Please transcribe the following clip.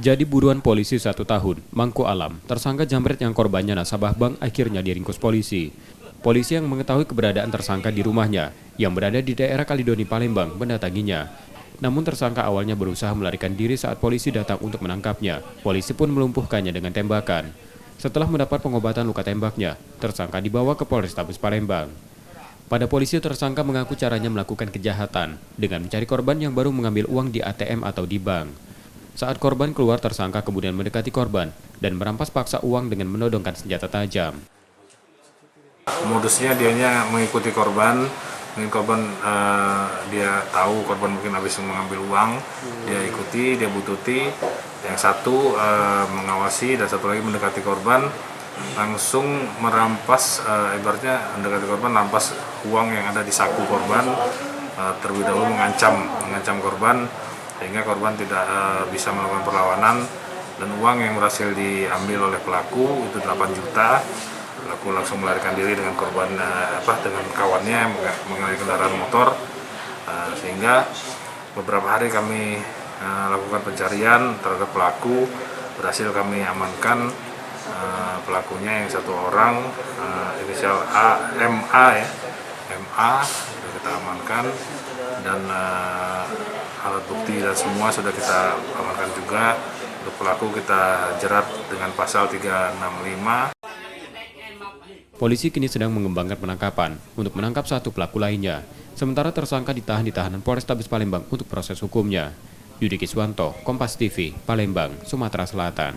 Jadi buruan polisi 1 tahun, Mangku Alam, tersangka jambret yang korbannya nasabah bank akhirnya diringkus polisi. Polisi yang mengetahui keberadaan tersangka di rumahnya, yang berada di daerah Kalidoni, Palembang, mendatanginya. Namun tersangka awalnya berusaha melarikan diri saat polisi datang untuk menangkapnya. Polisi pun melumpuhkannya dengan tembakan. Setelah mendapat pengobatan luka tembaknya, tersangka dibawa ke Polrestabes Palembang. Pada polisi, tersangka mengaku caranya melakukan kejahatan dengan mencari korban yang baru mengambil uang di ATM atau di bank. Saat korban keluar, tersangka kemudian mendekati korban dan merampas paksa uang dengan menodongkan senjata tajam. Modusnya dianya mengikuti korban, dia tahu korban mungkin habis mengambil uang, dia ikuti, dia bututi. Yang satu mengawasi dan satu lagi mendekati korban, langsung merampas, ibaratnya mendekati korban, merampas uang yang ada di saku korban, terlebih dahulu mengancam korban, sehingga korban tidak bisa melakukan perlawanan, dan uang yang berhasil diambil oleh pelaku itu 8 juta. Pelaku langsung melarikan diri dengan korban dengan kawannya mengenai kendaraan motor, sehingga beberapa hari kami lakukan pencarian terhadap pelaku. Berhasil kami amankan pelakunya yang 1 orang, inisial MA sudah kita amankan, dan alat bukti dan semua sudah kita amankan juga. Untuk pelaku kita jerat dengan pasal 365. Polisi kini sedang mengembangkan penangkapan untuk menangkap 1 pelaku lainnya. Sementara tersangka ditahan di tahanan Polrestabes Palembang untuk proses hukumnya. Yudi Kiswanto, Kompas TV, Palembang, Sumatera Selatan.